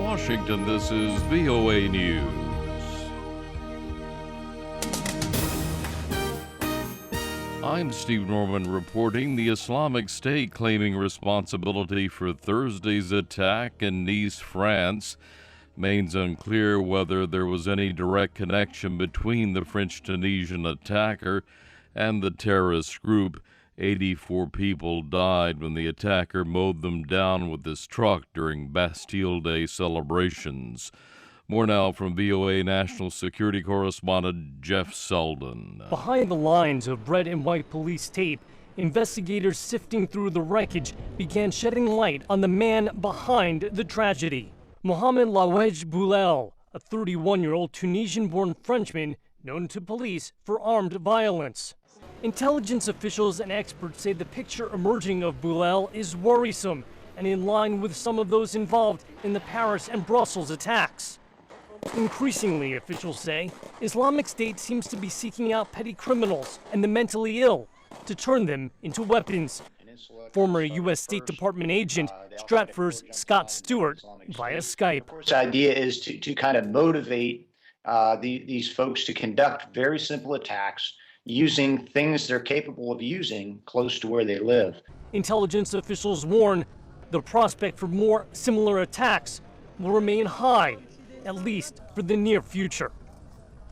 Washington, this is VOA News. I'm Steve Norman reporting. The Islamic State claiming responsibility for Thursday's attack in Nice, France. Remains unclear whether there was any direct connection between the French Tunisian attacker and the terrorist group. 84 people died when the attacker mowed them down with his truck during Bastille Day celebrations. More now from VOA National Security Correspondent Jeff Seldin. Behind the lines of red and white police tape, investigators sifting through the wreckage began shedding light on the man behind the tragedy. Mohamed Bouhlel, a 31-year-old Tunisian-born Frenchman known to police for armed violence. Intelligence officials and experts say the picture emerging of Bouhlel is worrisome and in line with some of those involved in the Paris and Brussels attacks. Increasingly, officials say, Islamic State seems to be seeking out petty criminals and the mentally ill to turn them into weapons. Former U.S. State Department agent Stratford's Scott Stewart via Skype. The idea is to kind of motivate these folks to conduct very simple attacks using things they're capable of using close to where they live. Intelligence officials warn the prospect for more similar attacks will remain high, at least for the near future.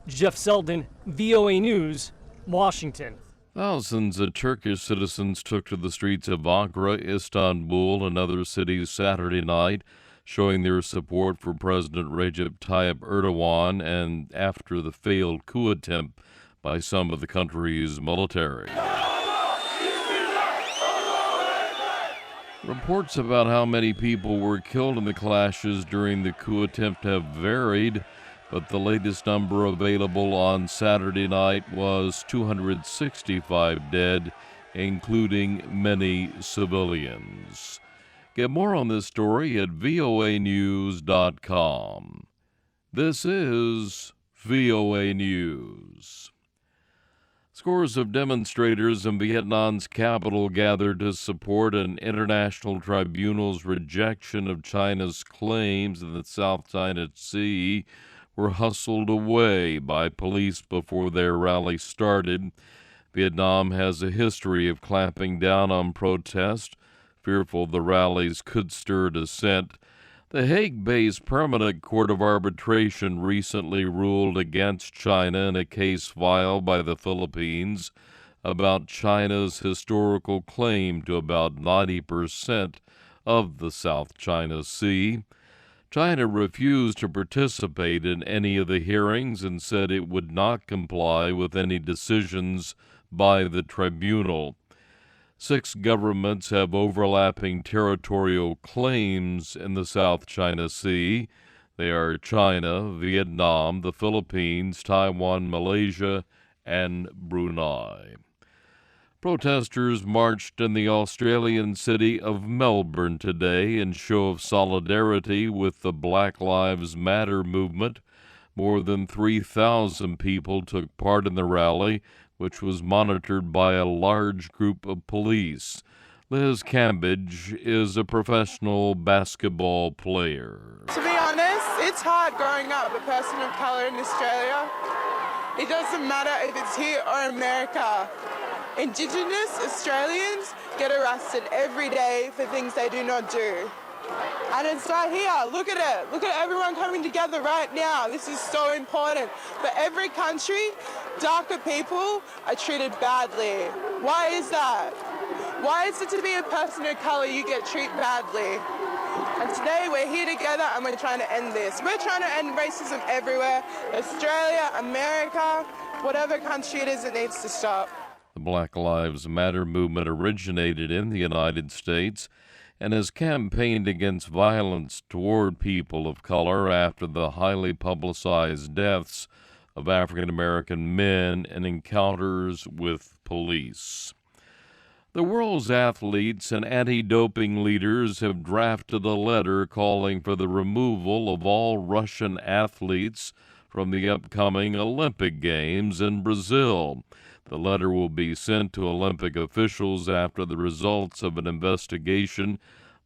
Jeff Seldin, VOA News, Washington. Thousands of Turkish citizens took to the streets of Ankara, Istanbul, and other cities Saturday night, showing their support for President Recep Tayyip Erdogan and after the failed coup attempt by some of the country's military. Reports about how many people were killed in the clashes during the coup attempt have varied, but the latest number available on Saturday night was 265 dead, including many civilians. Get more on this story at voanews.com. This is VOA News. Scores of demonstrators in Vietnam's capital gathered to support an international tribunal's rejection of China's claims in the South China Sea were hustled away by police before their rally started. Vietnam has a history of clamping down on protest, fearful the rallies could stir dissent. The Hague-based Permanent Court of Arbitration recently ruled against China in a case filed by the Philippines about China's historical claim to about 90% of the South China Sea. China refused to participate in any of the hearings and said it would not comply with any decisions by the tribunal. 6 governments have overlapping territorial claims in the South China Sea. They are China, Vietnam, the Philippines, Taiwan, Malaysia, and Brunei. Protesters marched in the Australian city of Melbourne today in show of solidarity with the Black Lives Matter movement. More than 3,000 people took part in the rally, which was monitored by a large group of police. Liz Cambridge is a professional basketball player. To be honest, it's hard growing up a person of color in Australia. It doesn't matter if it's here or America. Indigenous Australians get arrested every day for things they do not do. And it's right here. Look at it. Look at everyone coming together right now. This is so important. For every country, darker people are treated badly. Why is that? Why is it to be a person of color you get treated badly? And today we're here together and we're trying to end this. We're trying to end racism everywhere. Australia, America, whatever country it is, it needs to stop. The Black Lives Matter movement originated in the United States and has campaigned against violence toward people of color after the highly publicized deaths of African American men in encounters with police. The world's athletes and anti-doping leaders have drafted a letter calling for the removal of all Russian athletes from the upcoming Olympic Games in Brazil. The letter will be sent to Olympic officials after the results of an investigation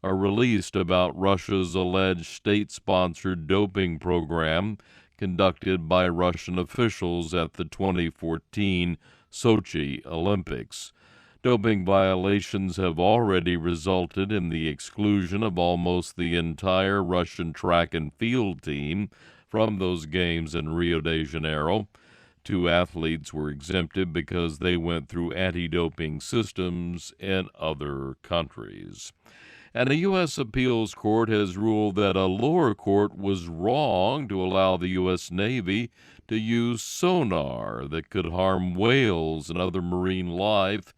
are released about Russia's alleged state-sponsored doping program conducted by Russian officials at the 2014 Sochi Olympics. Doping violations have already resulted in the exclusion of almost the entire Russian track and field team from those games in Rio de Janeiro. 2 athletes were exempted because they went through anti-doping systems in other countries. And a U.S. appeals court has ruled that a lower court was wrong to allow the U.S. Navy to use sonar that could harm whales and other marine life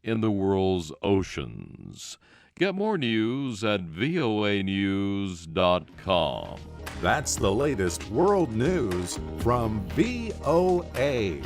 in the world's oceans. Get more news at voanews.com. That's the latest world news from VOA.